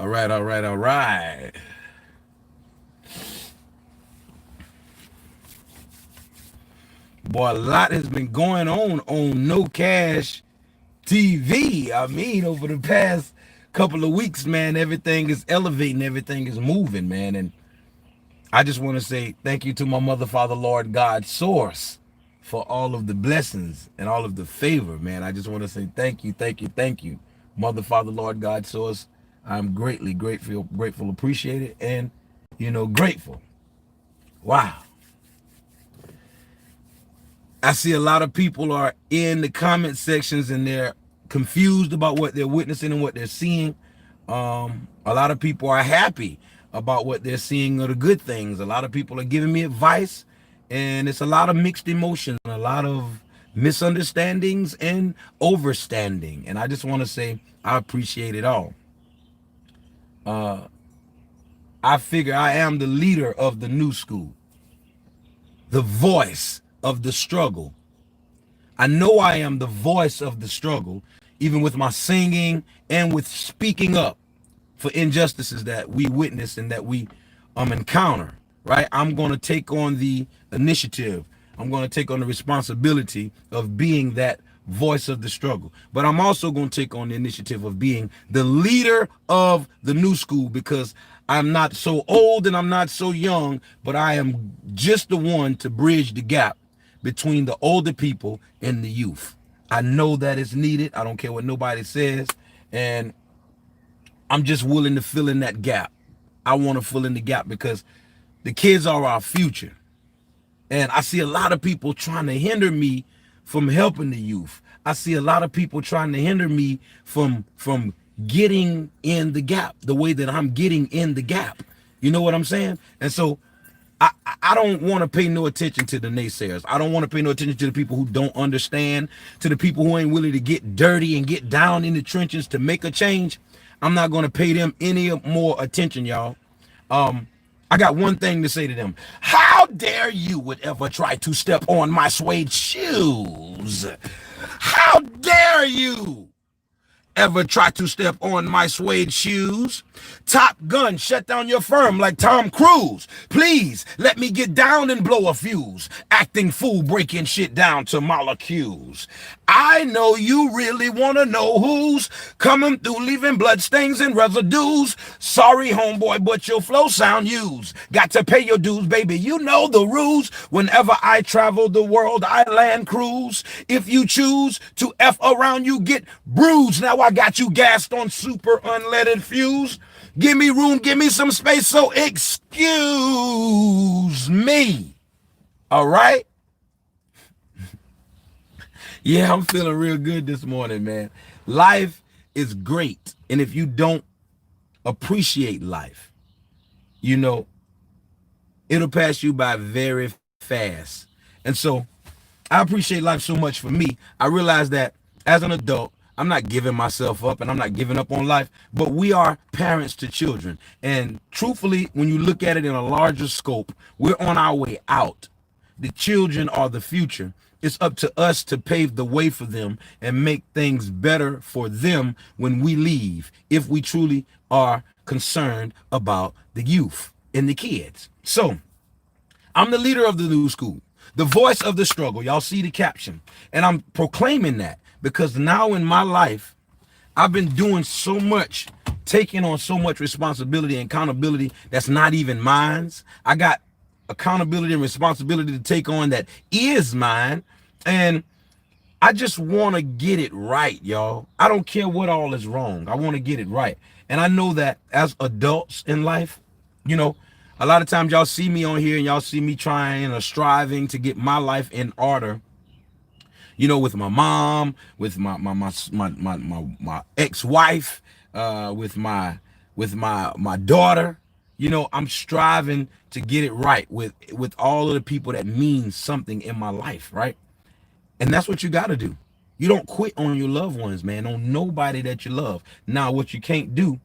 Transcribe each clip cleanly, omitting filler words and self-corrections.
All right, all right, all right. Boy, a lot has been going on No Cash TV. I mean, over the past couple of weeks, man, everything is elevating, everything is moving, man. And I just want to say thank you to my mother, father, Lord, God, source for all of the blessings and all of the favor, man. I just want to say thank you, thank you, thank you. Mother, father, Lord, God, source. I'm greatly grateful, appreciated, and, grateful. Wow. I see a lot of people are in the comment sections and they're confused about what they're witnessing and what they're seeing. A lot of people are happy about what they're seeing or the good things. A lot of people are giving me advice, and it's a lot of mixed emotions, a lot of misunderstandings and overstanding. And I just want to say I appreciate it all. I figure I am the leader of the new school, the voice of the struggle. I know I am the voice of the struggle, even with my singing and with speaking up for injustices that we witness and that we encounter, right? I'm going to take on the initiative. I'm going to take on the responsibility of being that voice of the struggle. But I'm also going to take on the initiative of being the leader of the new school, because I'm not so old and I'm not so young, but I am just the one to bridge the gap between the older people and the youth. I know that it's needed. I don't care what nobody says. And I'm just willing to fill in that gap. I want to fill in the gap because the kids are our future. And I see a lot of people trying to hinder me from helping the youth. I see a lot of people trying to hinder me from getting in the gap the way that I'm getting in the gap. You know what I'm saying? And so I don't want to pay no attention to the naysayers. I don't want to pay no attention to the people who don't understand, to the people who ain't willing to get dirty and get down in the trenches to make a change. I'm not going to pay them any more attention, y'all. I got one thing to say to them. How dare you would ever try to step on my suede shoes? How dare you ever try to step on my suede shoes? Top Gun shut down your firm like Tom Cruise. Please let me get down and blow a fuse. Acting fool, breaking shit down to molecules. I know you really want to know who's coming through, leaving bloodstains and residues. Sorry, homeboy, but your flow sound used. Got to pay your dues, baby. You know the rules. Whenever I travel the world, I land cruise. If you choose to F around, you get bruised. Now I got you gassed on super unleaded fuse. Give me room, give me some space, so excuse me. All right? Yeah, I'm feeling real good this morning, man. Life is great. And if you don't appreciate life, it'll pass you by very fast. And so I appreciate life so much. For me, I realize that as an adult, I'm not giving myself up and I'm not giving up on life, but we are parents to children. And truthfully, when you look at it in a larger scope, we're on our way out. The children are the future. It's up to us to pave the way for them and make things better for them when we leave, if we truly are concerned about the youth and the kids. So I'm the leader of the new school, the voice of the struggle. Y'all see the caption. And I'm proclaiming that because now in my life, I've been doing so much, taking on so much responsibility and accountability that's not even mine. I got accountability and responsibility to take on that is mine. And I just want to get it right, y'all. I don't care what all is wrong. I want to get it right. And I know that as adults in life, a lot of times y'all see me on here and y'all see me trying or striving to get my life in order. With my mom, with my ex-wife, with my daughter. I'm striving to get it right with all of the people that mean something in my life, right? And that's what you got to do. You don't quit on your loved ones, man, on nobody that you love. Now, what you can't do,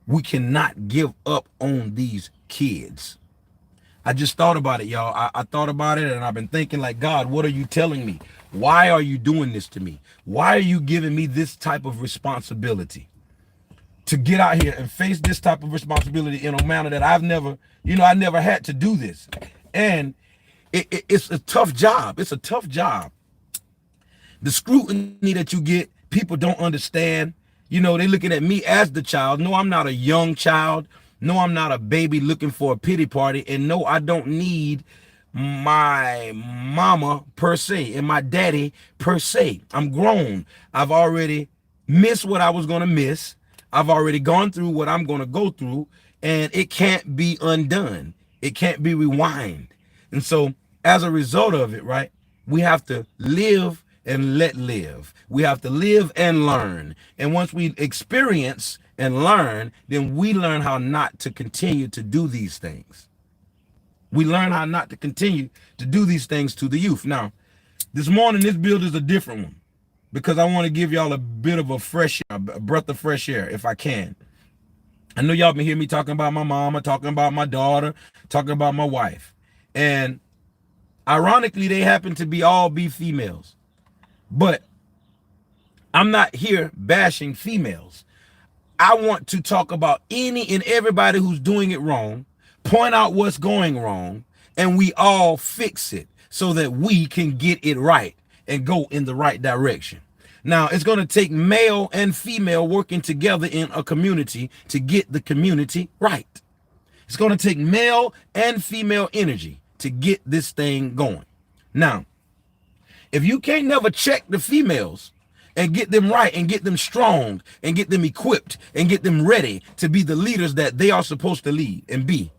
we cannot give up on these kids. I just thought about it, y'all. I thought about it and I've been thinking like, God, what are you telling me? Why are you doing this to me? Why are you giving me this type of responsibility to get out here and face this type of responsibility in a manner that I've never, I never had to do this. And it's a tough job. It's a tough job. The scrutiny that you get, people don't understand. They looking at me as the child. No, I'm not a young child. No, I'm not a baby looking for a pity party. And no, I don't need my mama per se and my daddy per se. I'm grown. I've already missed what I was going to miss. I've already gone through what I'm going to go through, and it can't be undone. It can't be rewind. And so as a result of it, right, we have to live and let live. We have to live and learn. And once we experience and learn, then we learn how not to continue to do these things. We learn how not to continue to do these things to the youth. Now, this morning, this build is a different one because I want to give y'all a bit of a breath of fresh air, if I can. I know y'all been hearing me talking about my mama, talking about my daughter, talking about my wife. And ironically, they happen to be females. But I'm not here bashing females. I want to talk about any and everybody who's doing it wrong, point out what's going wrong, and we all fix it so that we can get it right and go in the right direction. Now, it's going to take male and female working together in a community to get the community right. It's going to take male and female energy to get this thing going. Now, if you can't never check the females and get them right and get them strong and get them equipped and get them ready to be the leaders that they are supposed to lead and be,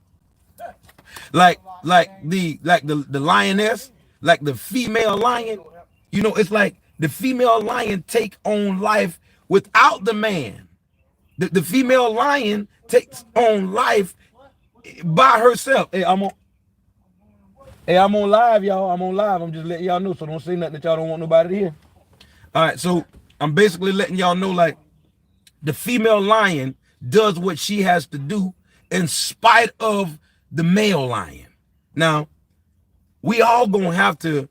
like the lioness, like the female lion, it's like the female lion take on life without the man. The female lion takes on life by herself. Hey, I'm on live, y'all. I'm on live. I'm just letting y'all know, so don't say nothing that y'all don't want nobody to hear. All right, so I'm basically letting y'all know, like, the female lion does what she has to do in spite of the male lion. Now, we all gonna have to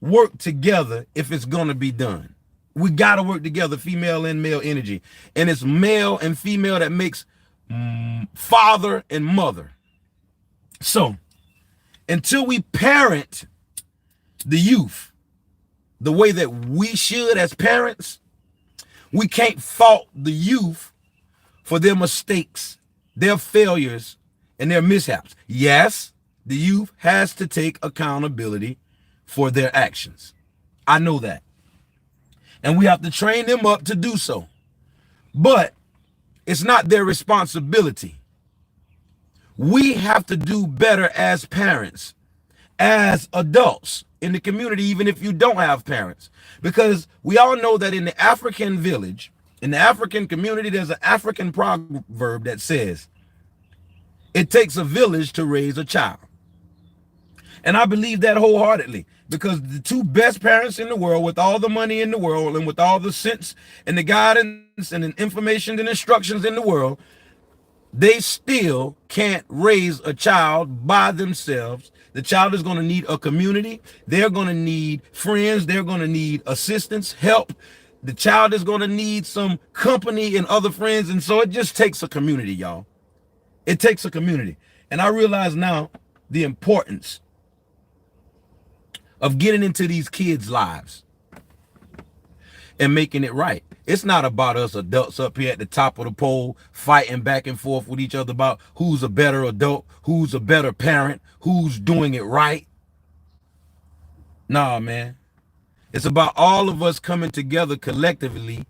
work together if it's gonna be done. We gotta work together, female and male energy. And it's male and female that makes father and mother. So, until we parent the youth the way that we should as parents, we can't fault the youth for their mistakes, their failures, and their mishaps. Yes, the youth has to take accountability for their actions. I know that. And we have to train them up to do so. But it's not their responsibility. We have to do better as parents, as adults in the community, even if you don't have parents. Because we all know that in the African village, in the African community, there's an African proverb that says, it takes a village to raise a child. And I believe that wholeheartedly, because the two best parents in the world, with all the money in the world and with all the sense and the guidance and the information and instructions in the world, they still can't raise a child by themselves. The child is going to need a community. They're going to need friends. They're going to need assistance, help. The child is going to need some company and other friends. And so it just takes a community, y'all. It takes a community. And I realize now the importance of getting into these kids' lives and making it right. It's not about us adults up here at the top of the pole fighting back and forth with each other about who's a better adult, who's a better parent, who's doing it right. Nah, man. It's about all of us coming together collectively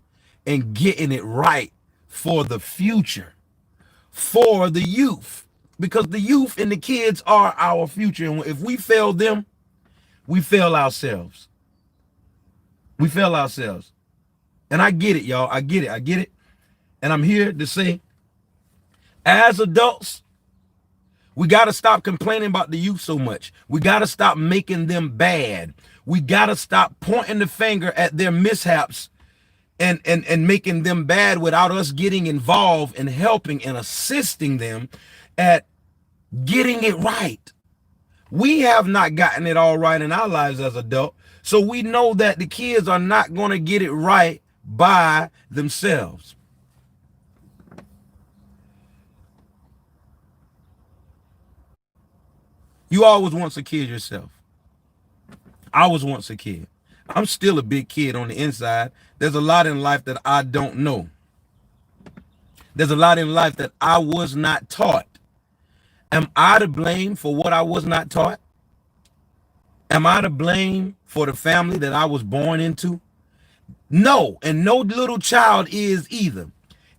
and getting it right for the future, for the youth. Because the youth and the kids are our future. And if we fail them, we fail ourselves. We fail ourselves. And I get it, y'all. I get it. And I'm here to say, as adults, we got to stop complaining about the youth so much. We got to stop making them bad. We got to stop pointing the finger at their mishaps and making them bad without us getting involved and helping and assisting them at getting it right. We have not gotten it all right in our lives as adults. So we know that the kids are not going to get it right by themselves. You always once a kid yourself. I was once a kid. I'm still a big kid on the inside. There's a lot in life that I don't know. There's a lot in life that I was not taught. Am I to blame for what I was not taught? Am I to blame for the family that I was born into? No, and no little child is either.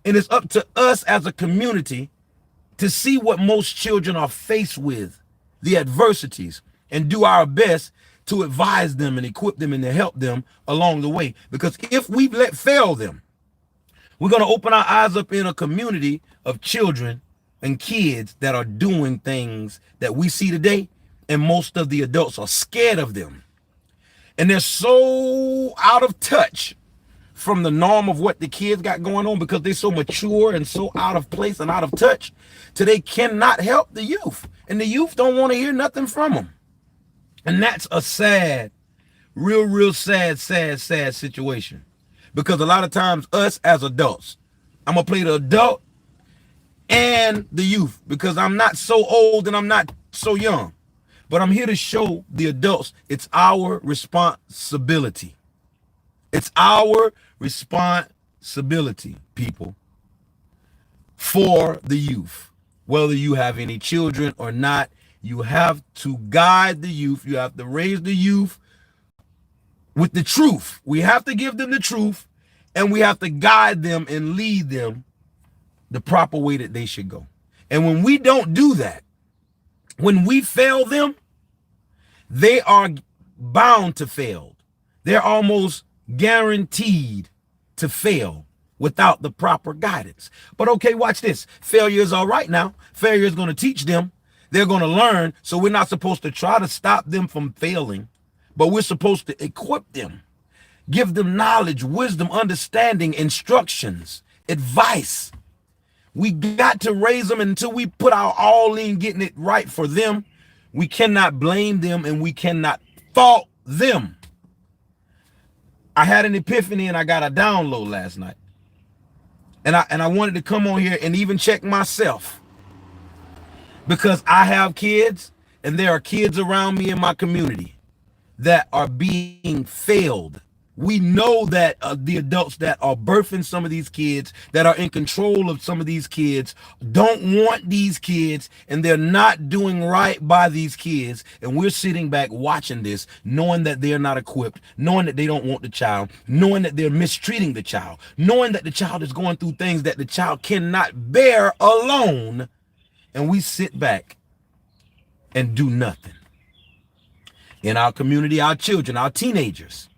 And it's up to us as a community to see what most children are faced with, the adversities, and do our best to advise them and equip them and to help them along the way. Because if we fail them, we're going to open our eyes up in a community of children and kids that are doing things that we see today, and most of the adults are scared of them. And they're so out of touch from the norm of what the kids got going on because they're so mature and so out of place and out of touch till they cannot help the youth. And the youth don't want to hear nothing from them. And that's a sad, real sad situation. Because a lot of times us as adults, I'm going to play the adult and the youth because I'm not so old and I'm not so young. But I'm here to show the adults it's our responsibility. It's our responsibility, people, for the youth. Whether you have any children or not, you have to guide the youth. You have to raise the youth with the truth. We have to give them the truth, and we have to guide them and lead them the proper way that they should go. And when we don't do that, when we fail them, they are bound to fail. They're almost guaranteed to fail without the proper guidance. But okay, watch this. Failure is all right now. Failure is going to teach them. They're going to learn. So we're not supposed to try to stop them from failing, but we're supposed to equip them, give them knowledge, wisdom, understanding, instructions, advice. We got to raise them until we put our all in getting it right for them. We cannot blame them and we cannot fault them. I had an epiphany and I got a download last night. And I wanted to come on here and even check myself. Because I have kids and there are kids around me in my community that are being failed. We know that the adults that are birthing some of these kids, that are in control of some of these kids, don't want these kids, and they're not doing right by these kids. And we're sitting back watching this, knowing that they're not equipped, knowing that they don't want the child, knowing that they're mistreating the child, knowing that the child is going through things that the child cannot bear alone. And we sit back and do nothing. In our community, our children, our teenagers,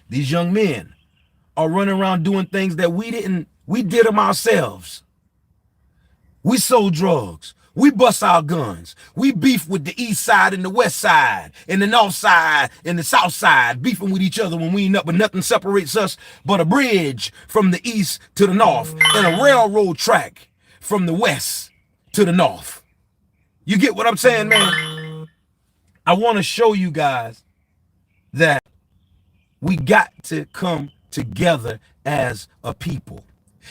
these young men are running around doing things that we did them ourselves. We sold drugs. We bust our guns. We beef with the east side and the west side and the north side and the south side, beefing with each other when we ain't up, but nothing separates us but a bridge from the east to the north and a railroad track from the west to the north. You get what I'm saying, man? I want to show you guys that we got to come together as a people.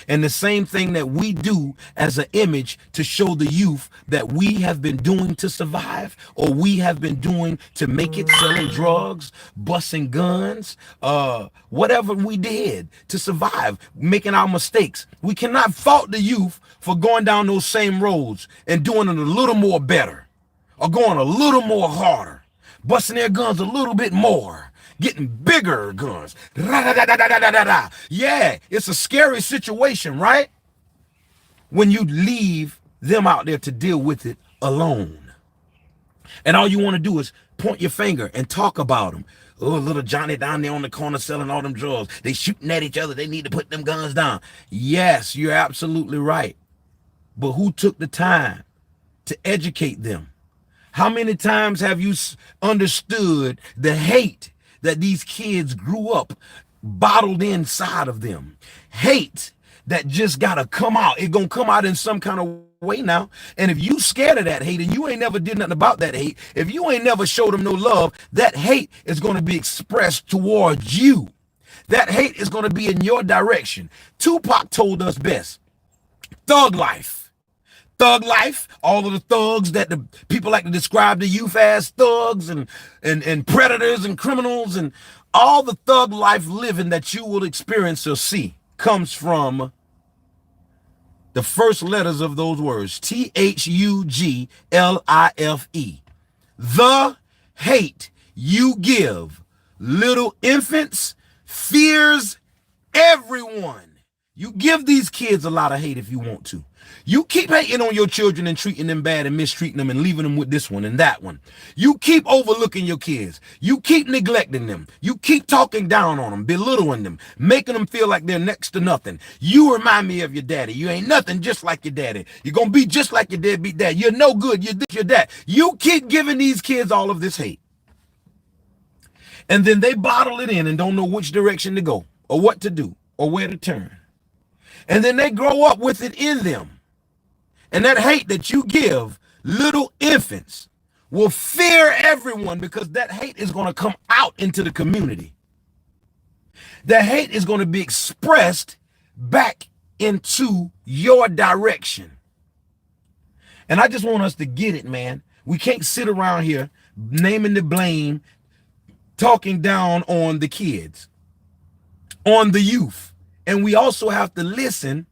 And the same thing that we do as an image to show the youth that we have been doing to survive, or we have been doing to make it, selling drugs, busting guns, whatever we did to survive, making our mistakes. We cannot fault the youth for going down those same roads and doing it a little more better, or going a little more harder, busting their guns a little bit more, getting bigger guns. Yeah, it's a scary situation, right? When you leave them out there to deal with it alone. And all you want to do is point your finger and talk about them. Oh, little Johnny down there on the corner selling all them drugs. They shooting at each other. They need to put them guns down. Yes, you're absolutely right. But who took the time to educate them? How many times have you understood the hate that these kids grew up bottled inside of them? Hate that just gotta come out. It gonna come out in some kind of way now. And if you scared of that hate and you ain't never did nothing about that hate, if you ain't never showed them no love, that hate is gonna be expressed towards you. That hate is gonna be in your direction. Tupac told us best. Thug life. thug life, all of the thugs that the people like to describe the youth as thugs and predators and criminals, and all the thug life living that you will experience or see comes from the first letters of those words, THUGLIFE. The hate you give little infants fears everyone. You give these kids a lot of hate if you want to. You keep hating on your children and treating them bad and mistreating them and leaving them with this one and that one. You keep overlooking your kids. You keep neglecting them. You keep talking down on them, belittling them, making them feel like they're next to nothing. You remind me of your daddy. You ain't nothing just like your daddy. You're going to be just like your deadbeat dad. You're no good. You're this, you're that. You keep giving these kids all of this hate. And then they bottle it in and don't know which direction to go or what to do or where to turn. And then they grow up with it in them. And that hate that you give little infants will fear everyone, because that hate is going to come out into the community. That hate is going to be expressed back into your direction. And I just want us to get it, man. We can't sit around here naming the blame, talking down on the kids, on the youth. And we also have to listen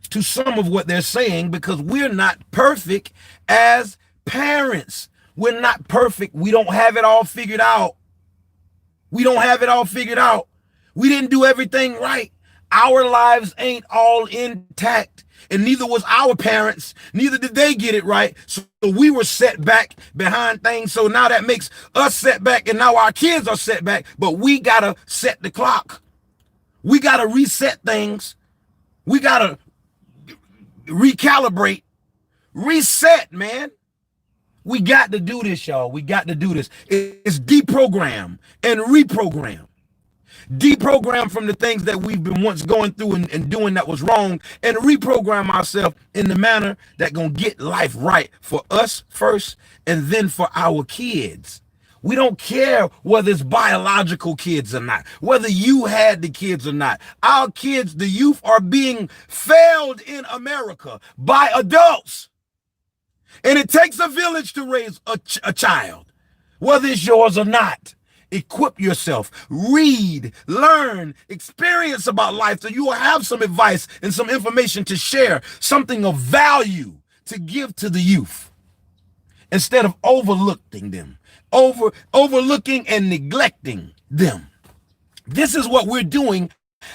to some of what they're saying, because we're not perfect as parents. We're not perfect. We don't have it all figured out. We don't have it all figured out. We didn't do everything right. Our lives ain't all intact, and neither was our parents. Neither did they get it right. So we were set back behind things. So now that makes us set back, and now our kids are set back. But we got to set the clock. We got to reset things. We got to recalibrate, reset, man. We got to do this, y'all. We got to do this. It's deprogram and reprogram. Deprogram from the things that we've been once going through and doing that was wrong, and reprogram ourselves in the manner that gonna get life right for us first and then for our kids. We don't care whether it's biological kids or not, whether you had the kids or not. Our kids, the youth, are being failed in America by adults. And it takes a village to raise a child, whether it's yours or not. Equip yourself, read, learn, experience about life, so you will have some advice and some information to share, something of value to give to the youth, instead of overlooking them. Overlooking and neglecting them. This is what we're doing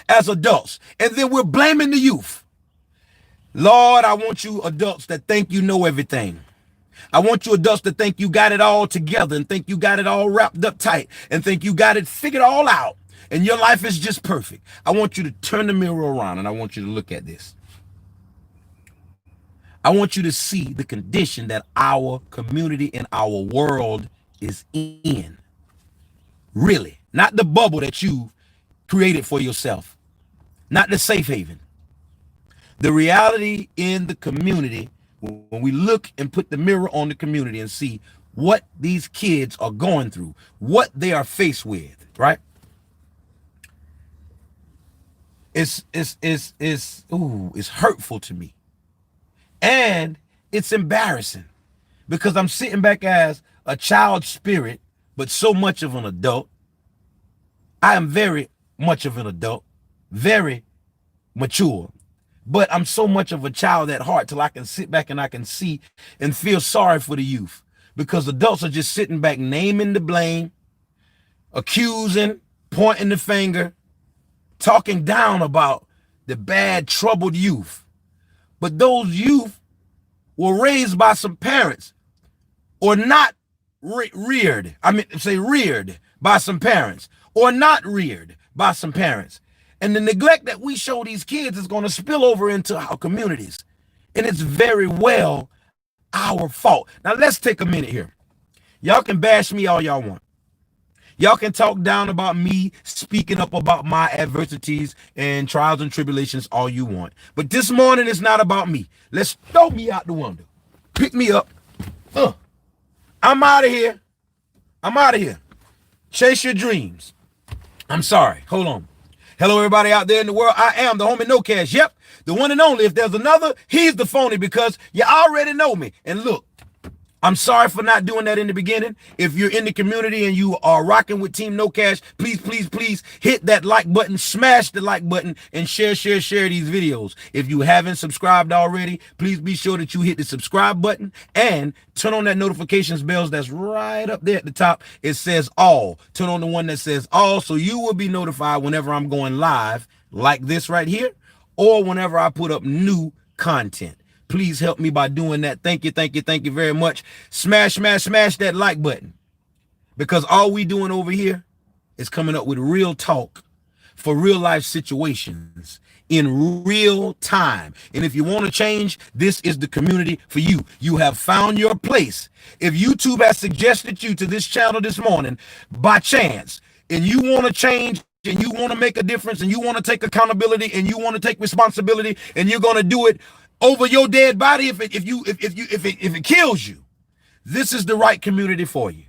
as adults. And then we're blaming the youth. Lord, I want you adults that think you know everything. I want you adults to think you got it all together and think you got it all wrapped up tight and think you got it figured all out and your life is just perfect. I want you to turn the mirror around and I want you to look at this. I want you to see the condition that our community and our world is in. Really, not the bubble that you created for yourself, not the safe haven. The reality in the community, when we look and put the mirror on the community and see what these kids are going through, what they are faced with, right? It's hurtful to me. And it's embarrassing, because I'm sitting back as a child spirit, but so much of an adult. I am very much of an adult, very mature, but I'm so much of a child at heart till I can sit back and I can see and feel sorry for the youth, because adults are just sitting back naming the blame, accusing, pointing the finger, talking down about the bad, troubled youth. But those youth were raised by some parents, or not reared by some parents, or not reared by some parents. And the neglect that we show these kids is going to spill over into our communities. And it's very well our fault. Now let's take a minute here. Y'all can bash me all y'all want. Y'all can talk down about me speaking up about my adversities and trials and tribulations all you want. But this morning is not about me. Let's throw me out the window. Pick me up. I'm out of here. I'm out of here. Chase your dreams. I'm sorry. Hold on. Hello, everybody out there in the world. I am the homie IKNOWCASH. Yep, the one and only. If there's another, he's the phony because you already know me. And look, I'm sorry for not doing that in the beginning. If you're in the community and you are rocking with Team IKNOWCASH, please hit that like button, smash the like button, and share these videos. If you haven't subscribed already, please be sure that you hit the subscribe button and turn on that notifications bells that's right up there at the top. It says all. Turn on the one that says all so you will be notified whenever I'm going live like this right here or whenever I put up new content. Please help me by doing that. Thank you very much. Smash that like button. Because all we doing over here is coming up with real talk for real life situations in real time. And if you want to change, this is the community for you. You have found your place. If YouTube has suggested you to this channel this morning by chance, and you want to change, and you want to make a difference, and you want to take accountability, and you want to take responsibility, and you're going to do it over your dead body if it kills you, this is the right community for you.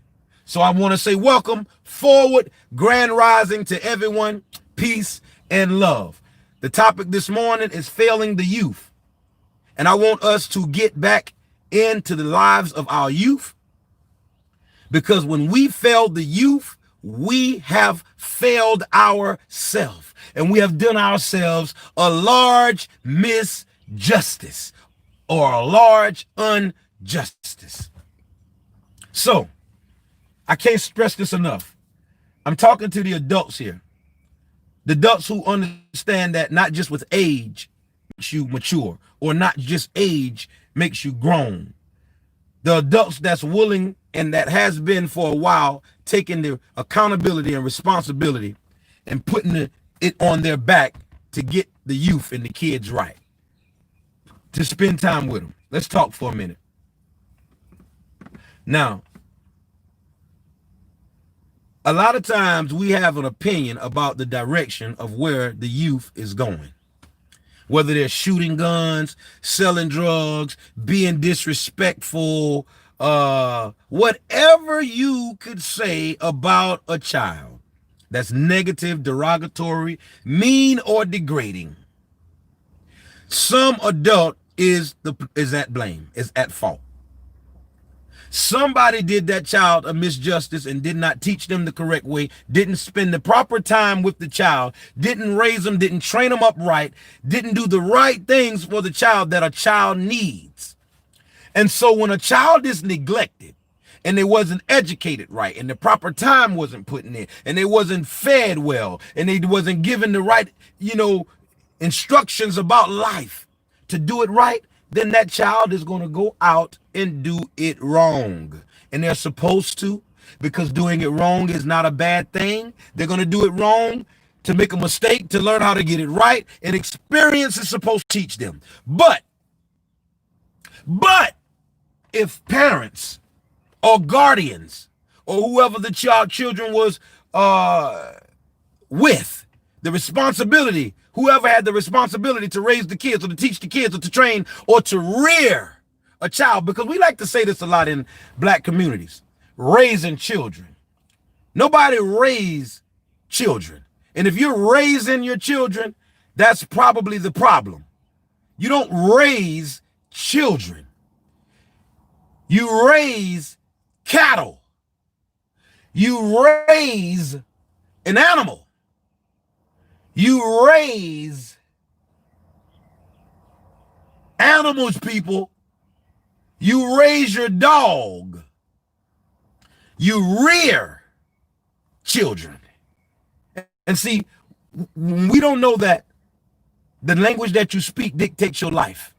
So I want to say welcome, forward, grand rising to everyone, peace and love. The topic this morning is failing the youth. And I want us to get back into the lives of our youth, because when we fail the youth, we have failed ourselves, and we have done ourselves a large misjustice or a large injustice. So I can't stress this enough. I'm talking to the adults here, the adults who understand that not just with age makes you mature, or not just age makes you grown. The adults that's willing and that has been for a while taking the accountability and responsibility and putting it on their back to get the youth and the kids right, to spend time with them. Let's talk for a minute. Now, a lot of times we have an opinion about the direction of where the youth is going. Whether they're shooting guns, selling drugs, being disrespectful, whatever you could say about a child that's negative, derogatory, mean, or degrading, some adult is at blame, is at fault. Somebody did that child a misjustice and did not teach them the correct way, didn't spend the proper time with the child, didn't raise them, didn't train them up right, didn't do the right things for the child that a child needs. And so when a child is neglected and they wasn't educated right, and the proper time wasn't put in, and they wasn't fed well, and they wasn't given the right, instructions about life to do it right, then that child is going to go out and do it wrong. And they're supposed to, because doing it wrong is not a bad thing. They're going to do it wrong to make a mistake, to learn how to get it right. And experience is supposed to teach them. But if parents or guardians or whoever the children was with, the responsibility, whoever had the responsibility to raise the kids or to teach the kids or to train or to rear a child, because we like to say this a lot in black communities, raising children. Nobody raise children. And if you're raising your children, that's probably the problem. You don't raise children. You raise cattle. You raise an animal. You raise animals, people. You raise your dog. You rear children. And see, we don't know that the language that you speak dictates your life.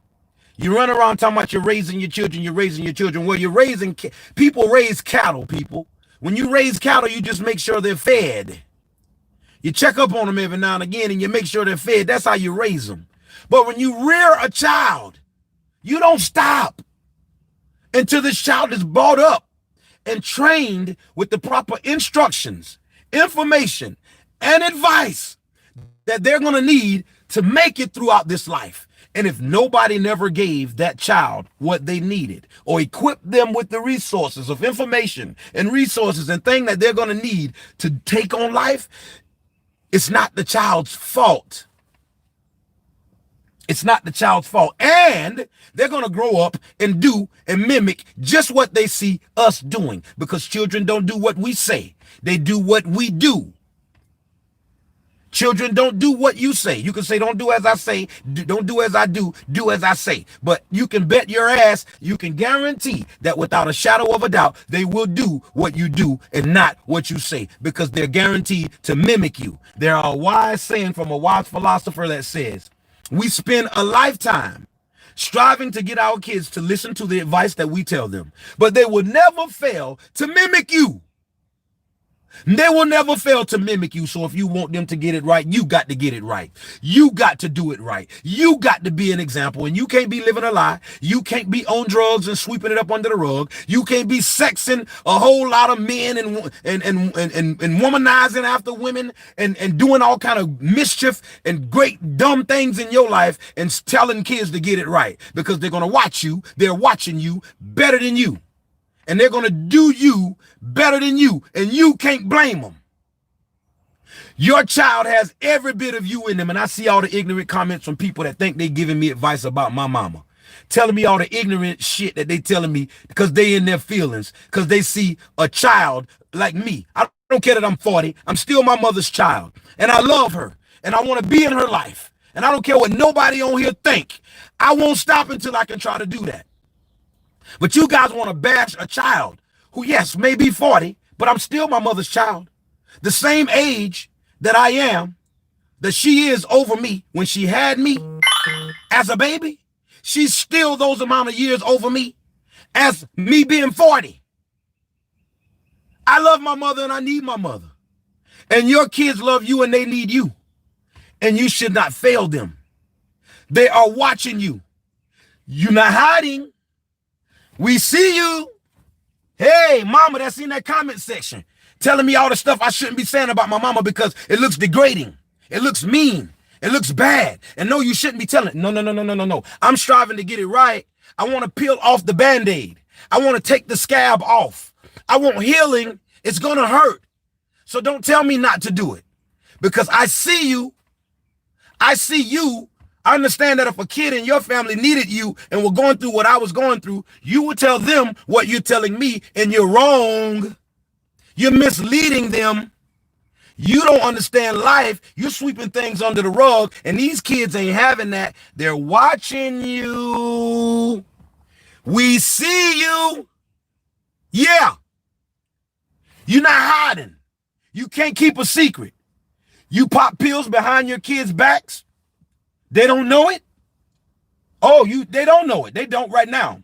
You run around talking about you're raising your children, you're raising your children. Well, you're raising, people raise cattle, people. When you raise cattle, you just make sure they're fed. You check up on them every now and again, and you make sure they're fed. That's how you raise them. But when you rear a child, you don't stop until this child is brought up and trained with the proper instructions, information, and advice that they're going to need to make it throughout this life. And if nobody never gave that child what they needed or equipped them with the resources of information and resources and things that they're going to need to take on life, It's not the child's fault. It's not the child's fault. And they're going to grow up and do and mimic just what they see us doing, because children don't do what we say. They do what we do. Children don't do what you say. You can say, don't do as I say, don't do as I do as I say. But you can bet your ass, you can guarantee that without a shadow of a doubt, they will do what you do and not what you say, because they're guaranteed to mimic you. There are a wise saying from a wise philosopher that says, we spend a lifetime striving to get our kids to listen to the advice that we tell them, but they will never fail to mimic you. They will never fail to mimic you. So if you want them to get it right, you got to get it right. You got to do it right. You got to be an example, and you can't be living a lie. You can't be on drugs and sweeping it up under the rug. You can't be sexing a whole lot of men and womanizing after women and doing all kind of mischief and great dumb things in your life and telling kids to get it right, because they're going to watch you. They're watching you better than you. And they're going to do you better than you, and you can't blame them. Your child has every bit of you in them, and I see all the ignorant comments from people that think they giving me advice about my mama, telling me all the ignorant shit that they telling me because they in their feelings, because they see a child like me. I don't care that I'm 40. I'm still my mother's child, and I love her, and I want to be in her life, and I don't care what nobody on here think. I won't stop until I can try to do that. But you guys want to bash a child who, yes, may be 40, but I'm still my mother's child. The same age that I am, that she is over me when she had me as a baby, she's still those amount of years over me as me being 40. I love my mother and I need my mother. And your kids love you and they need you. And you should not fail them. They are watching you. You're not hiding. We see you. Hey, mama, that's in that comment section, telling me all the stuff I shouldn't be saying about my mama because it looks degrading. It looks mean. It looks bad. And no, you shouldn't be telling. No. I'm striving to get it right. I want to peel off the Band-Aid. I want to take the scab off. I want healing. It's going to hurt. So don't tell me not to do it, because I see you. I see you. I understand that if a kid in your family needed you and were going through what I was going through, you would tell them what you're telling me, and you're wrong. You're misleading them. You don't understand life. You're sweeping things under the rug, and these kids ain't having that. They're watching you. We see you. Yeah. You're not hiding. You can't keep a secret. You pop pills behind your kids' backs. They don't know it. Oh, they don't know it. They don't right now.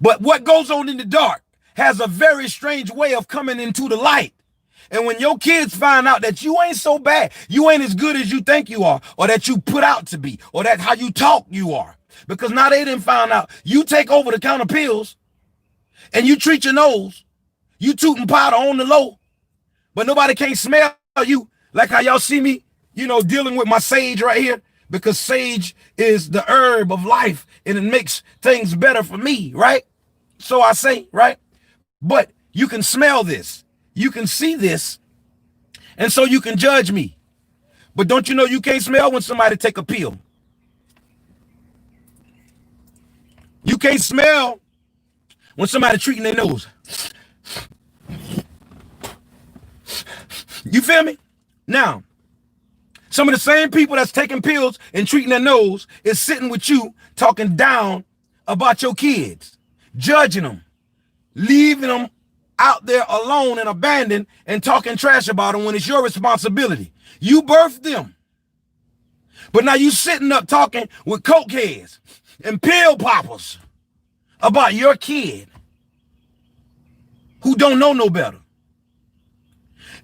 But what goes on in the dark has a very strange way of coming into the light. And when your kids find out that you ain't so bad, you ain't as good as you think you are, or that you put out to be, or that how you talk you are, because now they didn't find out you take over the counter pills and you treat your nose, you tooting powder on the low, but nobody can't smell you like how y'all see me, dealing with my sage right here, because sage is the herb of life and it makes things better for me, right? So I say, right? But you can smell this. You can see this. And so you can judge me. But don't you know you can't smell when somebody take a pill? You can't smell when somebody treating their nose. You feel me? Now, some of the same people that's taking pills and treating their nose is sitting with you talking down about your kids, judging them, leaving them out there alone and abandoned and talking trash about them when it's your responsibility. You birthed them. But now you sitting up talking with coke heads and pill poppers about your kid who don't know no better.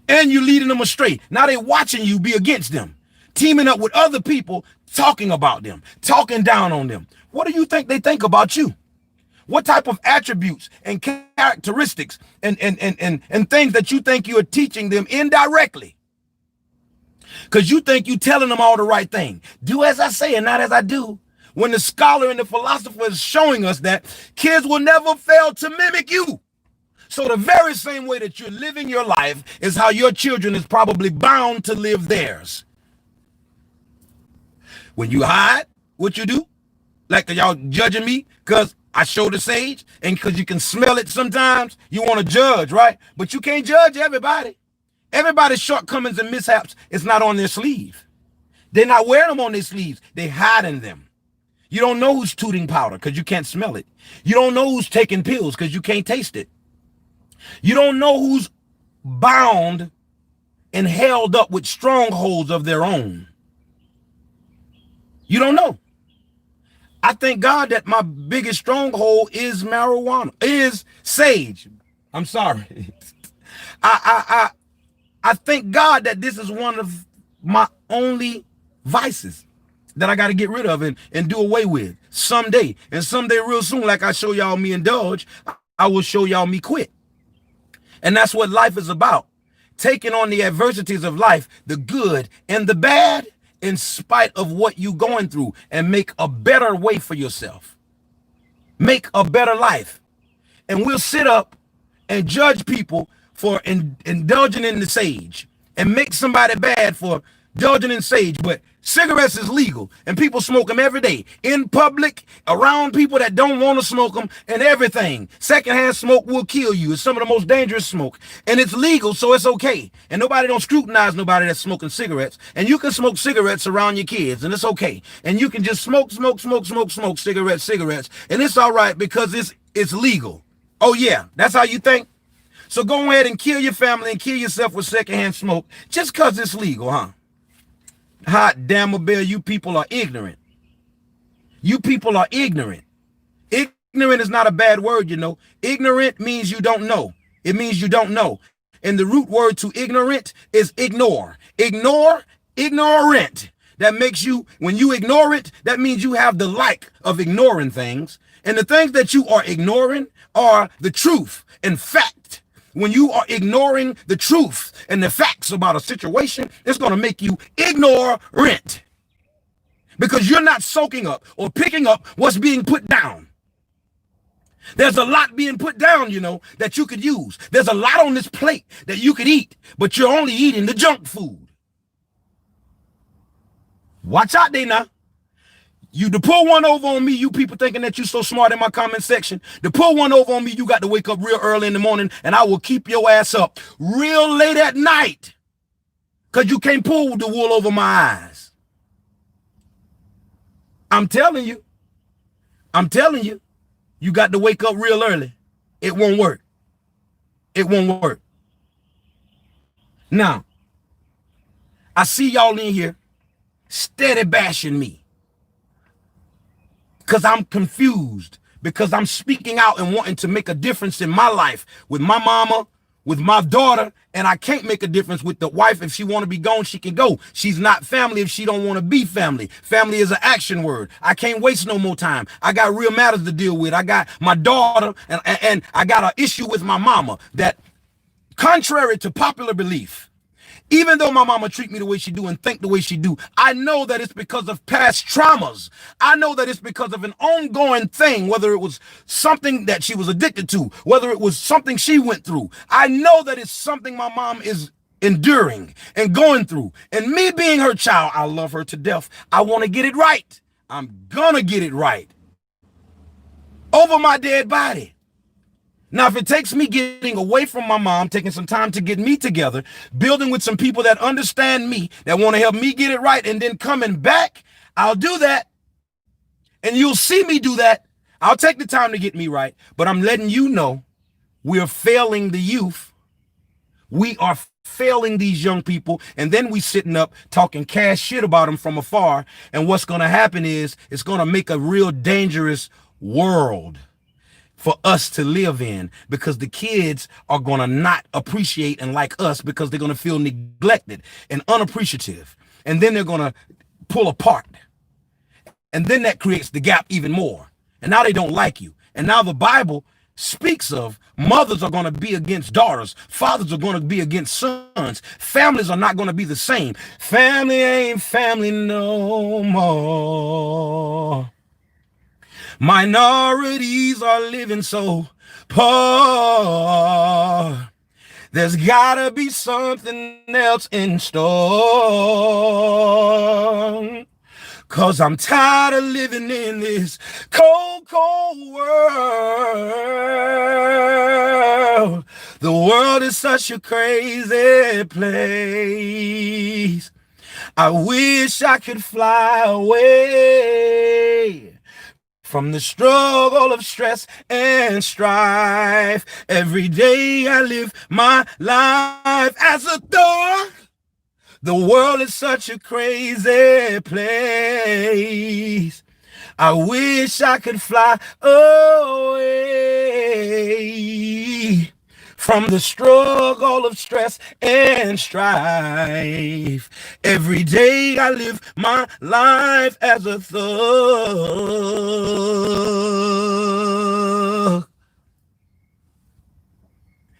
And you're leading them astray. Now they're watching you be against them, teaming up with other people, talking about them, talking down on them. What do you think they think about you? What type of attributes and characteristics and things that you think you are teaching them indirectly? Because you think you're telling them all the right thing. Do as I say and not as I do. When the scholar and the philosopher is showing us that kids will never fail to mimic you. So the very same way that you're living your life is how your children is probably bound to live theirs. When you hide, what you do? Like y'all judging me because I show the sage and because you can smell it sometimes, you want to judge, right? But you can't judge everybody. Everybody's shortcomings and mishaps is not on their sleeve. They're not wearing them on their sleeves. They're hiding them. You don't know who's tooting powder because you can't smell it. You don't know who's taking pills because you can't taste it. You don't know who's bound and held up with strongholds of their own. You don't know. I thank God that my biggest stronghold is marijuana, is sage. I'm sorry. I thank God that this is one of my only vices that I got to get rid of and do away with someday. And someday real soon, like I show y'all me indulge, I will show y'all me quit. And that's what life is about. Taking on the adversities of life, the good and the bad, in spite of what you're going through, and make a better way for yourself. Make a better life. And we'll sit up and judge people for indulging in the sage and make somebody bad for indulging in sage. But cigarettes is legal and people smoke them every day in public, around people that don't want to smoke them, and everything. Secondhand smoke will kill you. It's some of the most dangerous smoke, and it's legal, so it's okay. And nobody don't scrutinize nobody that's smoking cigarettes. And you can smoke cigarettes around your kids, and it's okay. And you can just smoke cigarettes, and it's all right because it's legal. Oh yeah, that's how you think? So go ahead and kill your family and kill yourself with secondhand smoke just because it's legal, huh? Hot damn bear, you people are ignorant. You people are ignorant. Ignorant is not a bad word, you know. Ignorant means you don't know. It means you don't know. And the root word to ignorant is ignore. Ignore, ignorant. That makes you, when you ignore it, that means you have the like of ignoring things. And the things that you are ignoring are the truth and fact. When you are ignoring the truth and the facts about a situation, it's going to make you ignorant because you're not soaking up or picking up what's being put down. There's a lot being put down, you know, that you could use. There's a lot on this plate that you could eat, but you're only eating the junk food. Watch out there now. You to pull one over on me, you people thinking that you so smart in my comment section. To pull one over on me, you got to wake up real early in the morning, and I will keep your ass up real late at night because you can't pull the wool over my eyes. I'm telling you, you got to wake up real early. It won't work. It won't work. Now, I see y'all in here steady bashing me. Because I'm confused, because I'm speaking out and wanting to make a difference in my life with my mama, with my daughter, and I can't make a difference with the wife. If she want to be gone, she can go. She's not family if she don't want to be family. Family is an action word. I can't waste no more time. I got real matters to deal with. I got my daughter, and I got an issue with my mama that, contrary to popular belief, even though my mama treat me the way she do and think the way she do, I know that it's because of past traumas. I know that it's because of an ongoing thing, whether it was something that she was addicted to, whether it was something she went through. I know that it's something my mom is enduring and going through. And me being her child, I love her to death. I want to get it right. I'm gonna get it right. Over my dead body. Now, if it takes me getting away from my mom, taking some time to get me together, building with some people that understand me, that want to help me get it right, and then coming back, I'll do that. And you'll see me do that. I'll take the time to get me right. But I'm letting you know we're failing the youth. We are failing these young people. And then we sitting up talking cash shit about them from afar. And what's going to happen is it's going to make a real dangerous world for us to live in, because the kids are going to not appreciate and like us because they're going to feel neglected and unappreciative. And then they're going to pull apart. And then that creates the gap even more. And now they don't like you. And now the Bible speaks of mothers are going to be against daughters. Fathers are going to be against sons. Families are not going to be the same. Family ain't family no more. Minorities are living so Paul, there's gotta be something else in store. 'Cause I'm tired of living in this cold, cold world. The world is such a crazy place. I wish I could fly away from the struggle of stress and strife. Every day I live my life as a thug. The world is such a crazy place. I wish I could fly away from the struggle of stress and strife. Every day I live my life as a thug.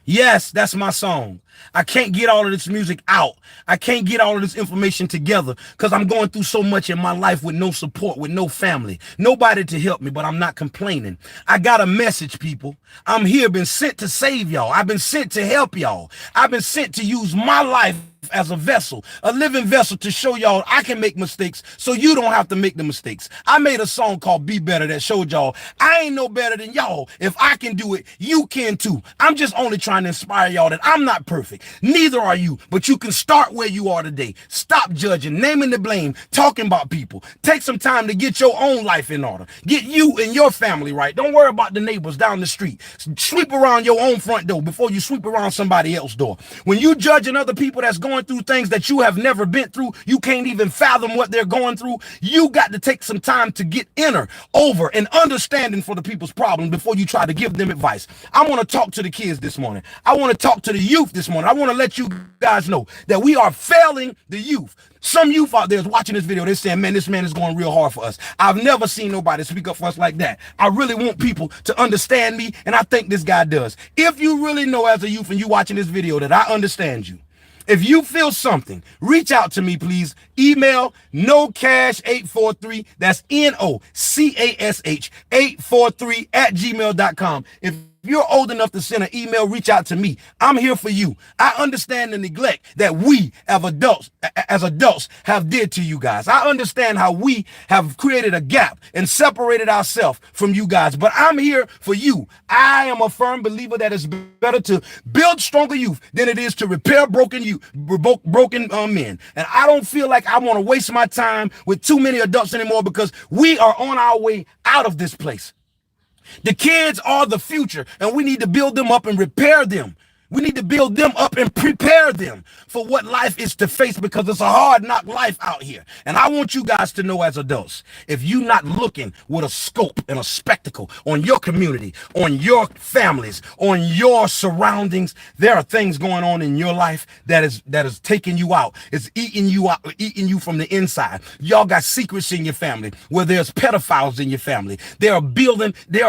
Yes, that's my song. I can't get all of this music out. I can't get all of this information together because I'm going through so much in my life with no support, with no family, nobody to help me, but I'm not complaining. I got a message, people. I'm here, been sent to save y'all. I've been sent to help y'all. I've been sent to use my life as a vessel, a living vessel, to show y'all I can make mistakes so you don't have to make the mistakes. I made a song called Be Better that showed y'all I ain't no better than y'all. If I can do it, you can too. I'm just only trying to inspire y'all that I'm not perfect. Neither are you, but you can start where you are today. Stop judging, naming the blame, talking about people. Take some time to get your own life in order. Get you and your family right. Don't worry about the neighbors down the street. Sweep around your own front door before you sweep around somebody else's door. When you judging other people that's going through things that you have never been through, you can't even fathom what they're going through. You got to take some time to get inner, over, and understanding for the people's problems before you try to give them advice. I want to talk to the kids this morning. I want to talk to the youth this morning. I want to let you guys know that we are failing the youth. Some youth out there is watching this video. They're saying, man, this man is going real hard for us. I've never seen nobody speak up for us like that. I really want people to understand me, and I think this guy does. If you really know as a youth and you watching this video that I understand you, if you feel something, reach out to me, please. Email KNOWCASH843. That's NOCASH 843 @gmail.com. If you're old enough to send an email, reach out to me. I'm here for you. I understand the neglect that we as adults have did to you guys. I understand how we have created a gap and separated ourselves from you guys, but I'm here for you. I am a firm believer that it's better to build stronger youth than it is to repair broken men. And I don't feel like I want to waste my time with too many adults anymore because we are on our way out of this place. The kids are the future, and we need to build them up and repair them. We need to build them up and prepare them for what life is to face, because it's a hard knock life out here. And I want you guys to know as adults, if you're not looking with a scope and a spectacle on your community, on your families, on your surroundings, there are things going on in your life that is taking you out. It's eating you out, eating you from the inside. Y'all got secrets in your family where there's pedophiles in your family. They are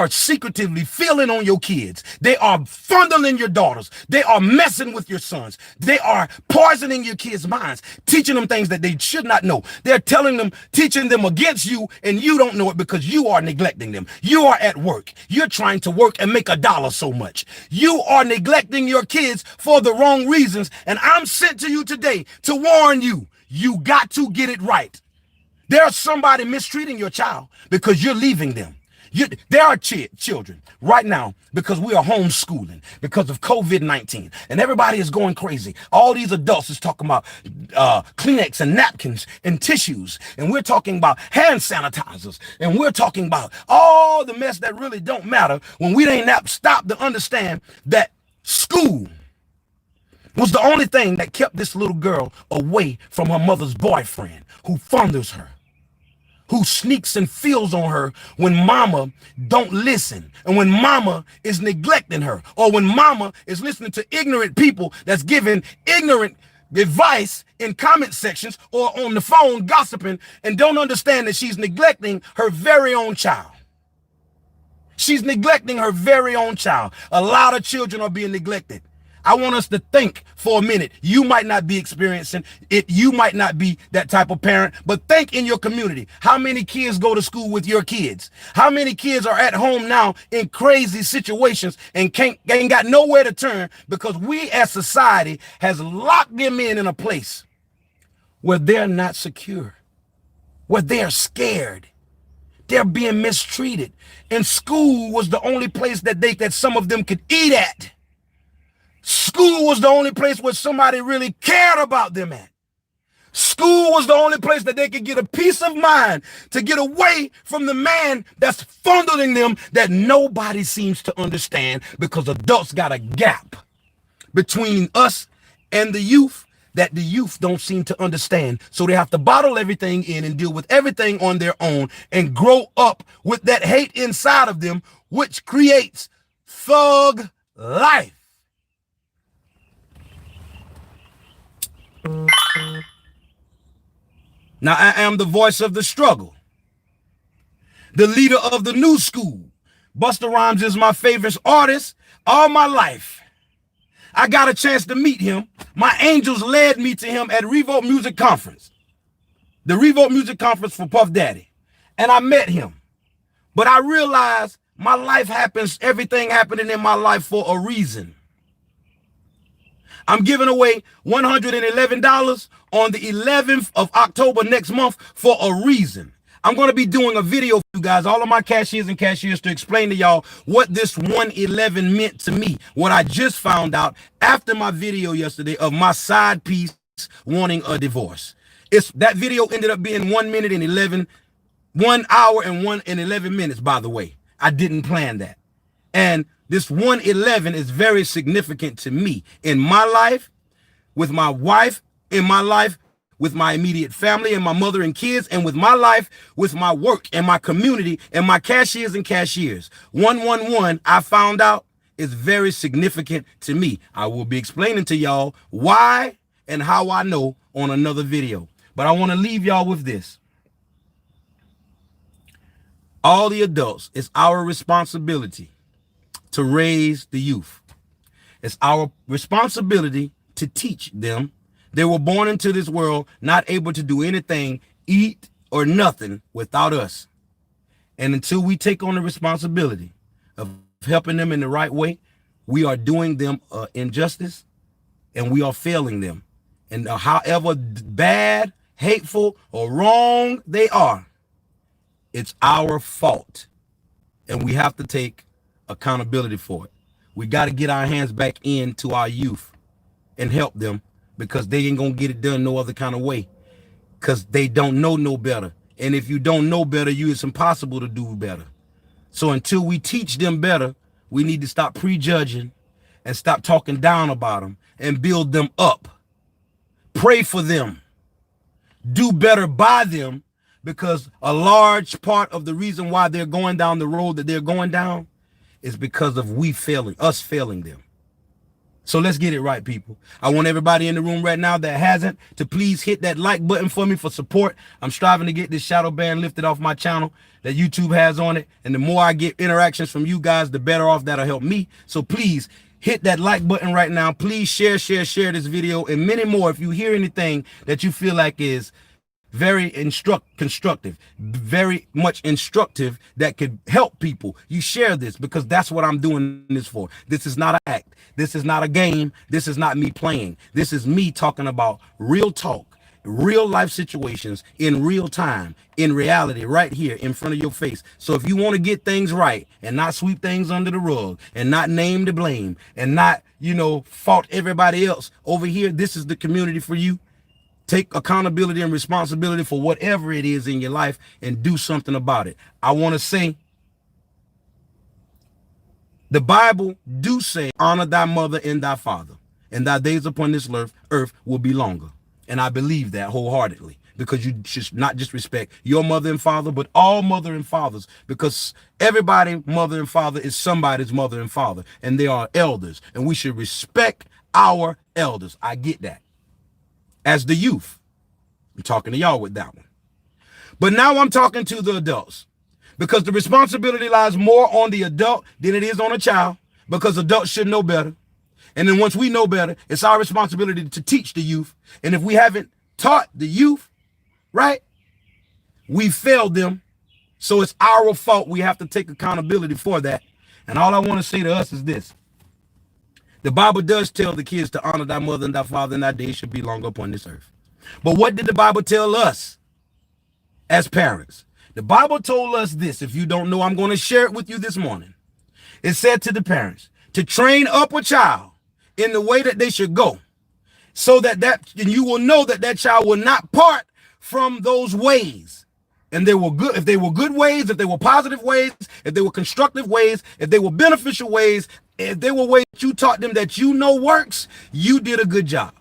secretively feeling on your kids. They are fondling your daughters. They are messing with your sons. They are poisoning your kids' minds, teaching them things that they should not know. They're teaching them against you, and you don't know it because you are neglecting them. You are at work. You're trying to work and make $1 so much. You are neglecting your kids for the wrong reasons, and I'm sent to you today to warn you. You got to get it right. There's somebody mistreating your child because you're leaving them. There are children right now, because we are homeschooling because of COVID-19, and everybody is going crazy. All these adults is talking about Kleenex and napkins and tissues, and we're talking about hand sanitizers, and we're talking about all the mess that really don't matter when we ain't stopped to understand that school was the only thing that kept this little girl away from her mother's boyfriend, who fondles her, who sneaks and feels on her when mama don't listen, and when mama is neglecting her, or when mama is listening to ignorant people that's giving ignorant advice in comment sections or on the phone gossiping, and don't understand that she's neglecting her very own child. She's neglecting her very own child. A lot of children are being neglected. I want us to think for a minute. You might not be experiencing it. You might not be that type of parent, but think in your community. How many kids go to school with your kids? How many kids are at home now in crazy situations and ain't got nowhere to turn because we as society has locked them in a place where they're not secure, where they're scared. They're being mistreated. And school was the only place that some of them could eat at. School was the only place where somebody really cared about them at. School was the only place that they could get a peace of mind to get away from the man that's fondling them that nobody seems to understand, because adults got a gap between us and the youth that the youth don't seem to understand. So they have to bottle everything in and deal with everything on their own and grow up with that hate inside of them, which creates thug life. Now, I am the voice of the struggle, the leader of the new school. Busta Rhymes is my favorite artist all my life. I got a chance to meet him. My angels led me to him at Revo Music Conference, the Revo Music Conference for Puff Daddy. And I met him. But I realized my life happens, everything happening in my life for a reason. I'm giving away $111 on the 11th of October next month for a reason. I'm going to be doing a video for you guys, all of my cashiers and cashiers, to explain to y'all what this 111 meant to me. What I just found out after my video yesterday of my side piece wanting a divorce. That video ended up being 1 hour and 11 minutes, by the way. I didn't plan that. And this 111 is very significant to me in my life, with my wife, in my life, with my immediate family and my mother and kids, and with my life, with my work and my community and my cashiers and cashiers. 111, I found out, is very significant to me. I will be explaining to y'all why and how I know on another video. But I want to leave y'all with this. All the adults, it's our responsibility to raise the youth. It's our responsibility to teach them. They were born into this world not able to do anything, eat or nothing without us. And until we take on the responsibility of helping them in the right way, we are doing them injustice, and we are failing them. And however bad, hateful, or wrong they are, it's our fault. And we have to take accountability for it. We got to get our hands back into our youth and help them, because they ain't gonna get it done no other kind of way, because they don't know no better. And if you don't know better, it's impossible to do better. So until we teach them better, we need to stop prejudging and stop talking down about them and build them up. Pray for them. Do better by them, because a large part of the reason why they're going down the road that they're going down is because of us failing them. So let's get it right, people. I want everybody in the room right now that hasn't to please hit that like button for me for support. I'm striving to get this shadow ban lifted off my channel that YouTube has on it. And the more I get interactions from you guys, the better off that'll help me. So please hit that like button right now. Please share this video, and many more. If you hear anything that you feel like is very constructive, very much instructive, that could help people, you share this, because that's what I'm doing this for. This is not an act. This is not a game. This is not me playing. This is me talking about real talk, real life situations in real time, in reality, right here in front of your face. So if you want to get things right and not sweep things under the rug and not name the blame and not, fault everybody else over here, this is the community for you. Take accountability and responsibility for whatever it is in your life and do something about it. I want to say, the Bible do say, honor thy mother and thy father, and thy days upon this earth will be longer. And I believe that wholeheartedly, because you should not just respect your mother and father, but all mother and fathers, because everybody mother and father is somebody's mother and father, and they are elders, and we should respect our elders. I get that. As the youth, I'm talking to y'all with that one. But now I'm talking to the adults, because the responsibility lies more on the adult than it is on a child, because adults should know better. And then once we know better, it's our responsibility to teach the youth. And if we haven't taught the youth, right, we failed them. So it's our fault. We have to take accountability for that. And all I want to say to us is this. The Bible does tell the kids to honor thy mother and thy father, and thy days should be long upon this earth. But what did the Bible tell us as parents? The Bible told us this. If you don't know, I'm going to share it with you this morning. It said to the parents to train up a child in the way that they should go, so that you will know that that child will not part from those ways. And they were good. If they were good ways, if they were positive ways, if they were constructive ways, if they were beneficial ways, if they were ways that you taught them that you know works, you did a good job.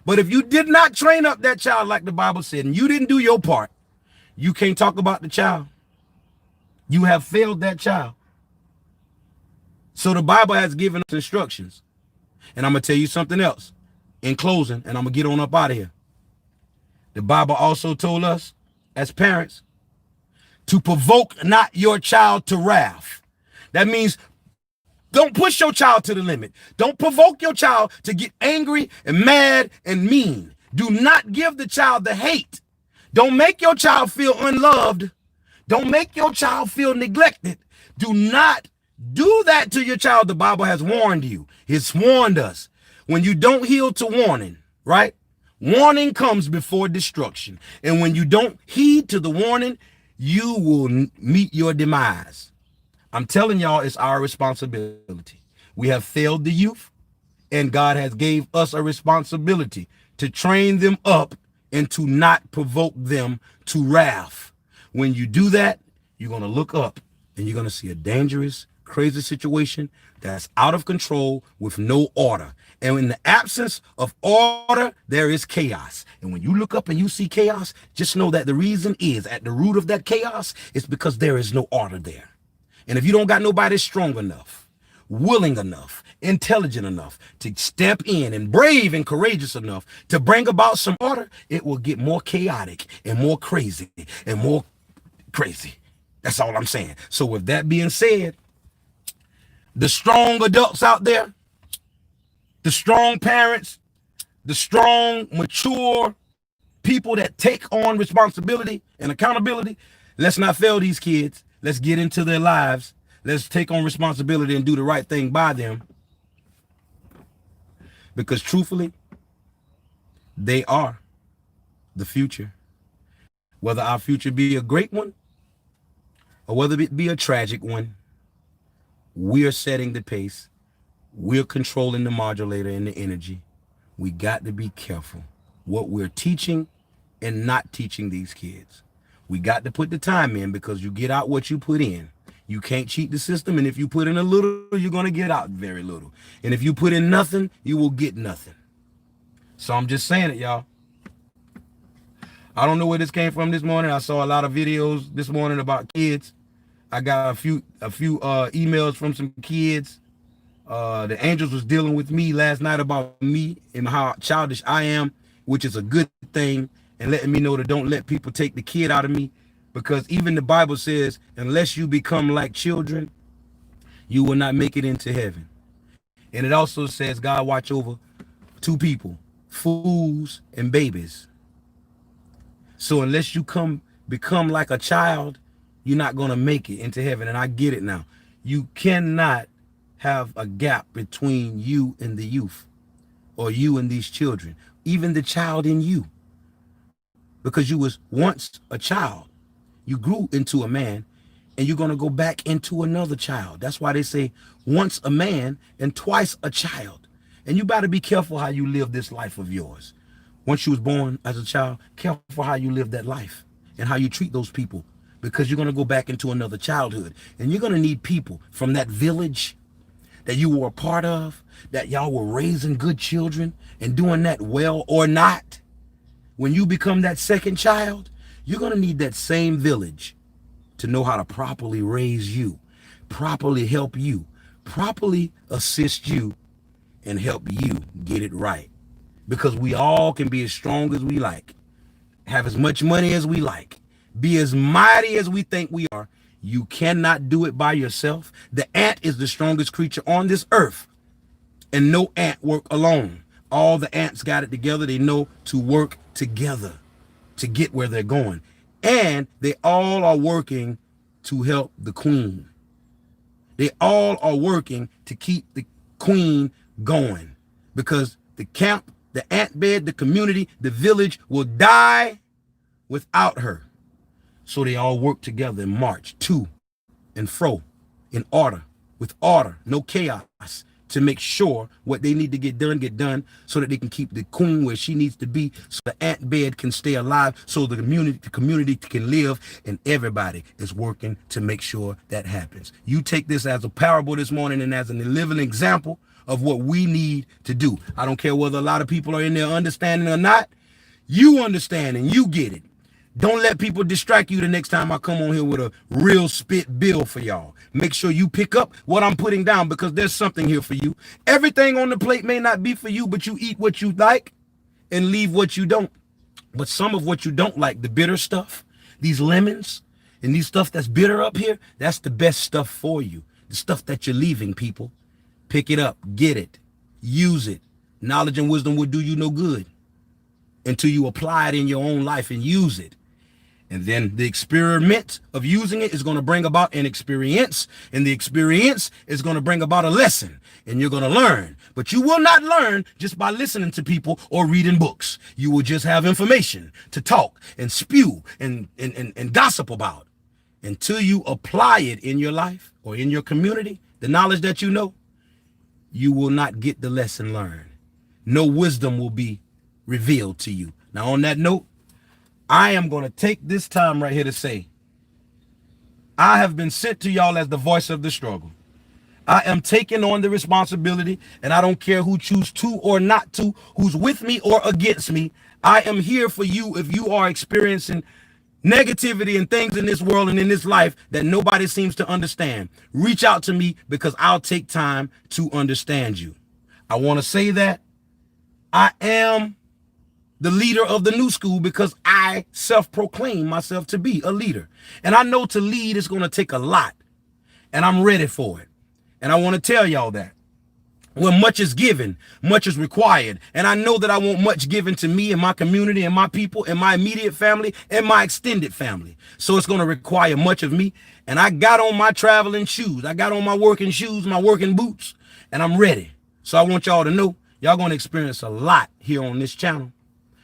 But if you did not train up that child like the Bible said, and you didn't do your part, you can't talk about the child. You have failed that child. So the Bible has given us instructions. And I'm going to tell you something else in closing, and I'm going to get on up out of here. The Bible also told us as parents to provoke not your child to wrath. That means don't push your child to the limit. Don't provoke your child to get angry and mad and mean. Do not give the child the hate. Don't make your child feel unloved. Don't make your child feel neglected. Do not do that to your child. The Bible has warned you. It's warned us. When you don't heal to warning, right? Warning comes before destruction. And when you don't heed to the warning, you will meet your demise. I'm telling y'all, it's our responsibility. We have failed the youth, and God has gave us a responsibility to train them up and to not provoke them to wrath. When you do that, you're going to look up and you're going to see a dangerous, crazy situation that's out of control with no order. And in the absence of order, there is chaos. And when you look up and you see chaos, just know that the reason is at the root of that chaos is because there is no order there. And if you don't got nobody strong enough, willing enough, intelligent enough to step in and brave and courageous enough to bring about some order, it will get more chaotic and more crazy and more crazy. That's all I'm saying. So with that being said, the strong adults out there, the strong parents, the strong, mature people that take on responsibility and accountability, let's not fail these kids. Let's get into their lives. Let's take on responsibility and do the right thing by them. Because truthfully, they are the future. Whether our future be a great one or whether it be a tragic one, we are setting the pace. We're controlling the modulator and the energy. We got to be careful what we're teaching and not teaching these kids. We got to put the time in, because you get out what you put in. You can't cheat the system. And if you put in a little, you're going to get out very little. And if you put in nothing, you will get nothing. So I'm just saying it, y'all. I don't know where this came from this morning. I saw a lot of videos this morning about kids. I got a few emails from some kids. The angels was dealing with me last night about me and how childish I am, which is a good thing, and letting me know that don't let people take the kid out of me, because even the Bible says, unless you become like children, you will not make it into heaven. And it also says God watch over two people, fools and babies. So unless you become like a child, you're not going to make it into heaven. And I get it now. You cannot have a gap between you and the youth, or you and these children, even the child in you, because you was once a child. You grew into a man, and you're going to go back into another child. That's why they say once a man and twice a child. And you better be careful how you live this life of yours. Once you was born as a child, careful how you live that life and how you treat those people, because you're going to go back into another childhood. And you're going to need people from that village that you were a part of, that y'all were raising good children and doing that well or not. When you become that second child, you're going to need that same village to know how to properly raise you, properly help you, properly assist you, and help you get it right. Because we all can be as strong as we like, have as much money as we like, be as mighty as we think we are. You cannot do it by yourself. The ant is the strongest creature on this earth. And no ant work alone. All the ants got it together. They know to work together to get where they're going. And they all are working to help the queen. They all are working to keep the queen going, because the camp, the ant bed, the community, the village will die without her. So they all work together and march to and fro in order, with order, no chaos, to make sure what they need to get done, so that they can keep the queen where she needs to be, so the ant bed can stay alive, so the community can live, and everybody is working to make sure that happens. You take this as a parable this morning and as a living example of what we need to do. I don't care whether a lot of people are in there understanding or not. You understand and you get it. Don't let people distract you the next time I come on here with a real spit bill for y'all. Make sure you pick up what I'm putting down, because there's something here for you. Everything on the plate may not be for you, but you eat what you like and leave what you don't. But some of what you don't like, the bitter stuff, these lemons and these stuff that's bitter up here, that's the best stuff for you. The stuff that you're leaving, people. Pick it up, get it, use it. Knowledge and wisdom will do you no good until you apply it in your own life and use it. And then the experiment of using it is going to bring about an experience, and the experience is going to bring about a lesson, and you're going to learn. But you will not learn just by listening to people or reading books. You will just have information to talk and spew and gossip about. Until you apply it in your life or in your community, the knowledge that you know, you will not get the lesson learned. No wisdom will be revealed to you. Now, on that note, I am going to take this time right here to say, I have been sent to y'all as the voice of the struggle. I am taking on the responsibility, and I don't care who choose to or not to, who's with me or against me. I am here for you if you are experiencing negativity and things in this world and in this life that nobody seems to understand. Reach out to me, because I'll take time to understand you. I want to say that I am the leader of the new school, because I self-proclaim myself to be a leader. And I know to lead is going to take a lot, and I'm ready for it. And I want to tell y'all that when much is given, much is required. And I know that I want much given to me and my community and my people and my immediate family and my extended family. So it's going to require much of me. And I got on my traveling shoes. I got on my working shoes, my working boots, and I'm ready. So I want y'all to know, y'all going to experience a lot here on this channel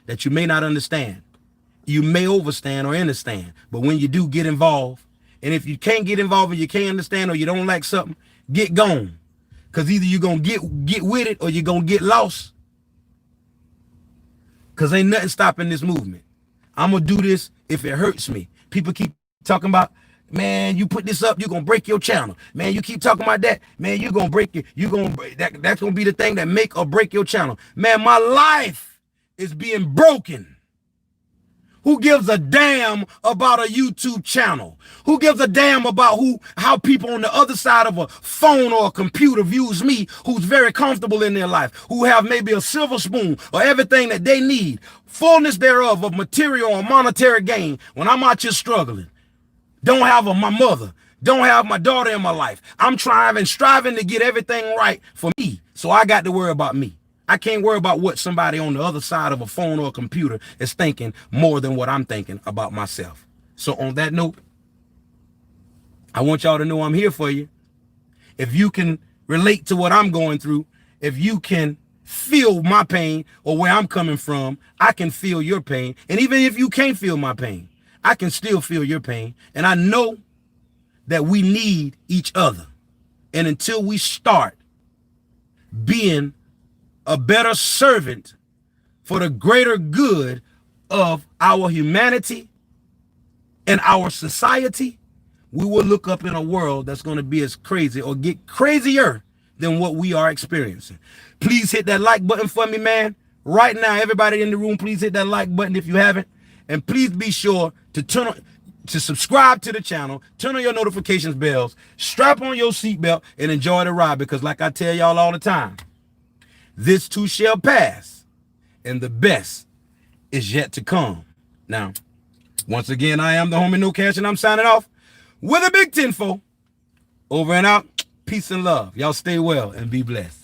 that you may not understand. You may overstand or understand, but when you do, get involved. And if you can't get involved and you can't understand, or you don't like something, get gone. Because either you're going to get with it, or you're going to get lost. Because ain't nothing stopping this movement. I'm going to do this if it hurts me. People keep talking about, man, you put this up, you're going to break your channel. Man, you keep talking about that. Man, you're going to break it. That's going to be the thing that make or break your channel. Man, my life is being broken. Who gives a damn about a YouTube channel? Who gives a damn about how people on the other side of a phone or a computer views me, who's very comfortable in their life, who have maybe a silver spoon or everything that they need, fullness thereof of material or monetary gain, when I'm out here struggling? Don't have my mother, don't have my daughter in my life. I'm striving to get everything right for me. So I got to worry about me. I can't worry about what somebody on the other side of a phone or a computer is thinking more than what I'm thinking about myself. So on that note, I want y'all to know I'm here for you. If you can relate to what I'm going through, if you can feel my pain or where I'm coming from, I can feel your pain. And even if you can't feel my pain, I can still feel your pain. And I know that we need each other. And until we start being a better servant for the greater good of our humanity and our society, we will look up in a world that's going to be as crazy or get crazier than what we are experiencing. Please hit that like button for me, man. Right now, everybody in the room, please hit that like button if you haven't. And please be sure to subscribe to the channel, turn on your notifications bells, strap on your seatbelt, and enjoy the ride. Because like I tell y'all all the time, this too shall pass, and the best is yet to come. Now, once again, I am the homie No Cash, and I'm signing off with a big 10-4. Over and out. Peace and love. Y'all stay well and be blessed.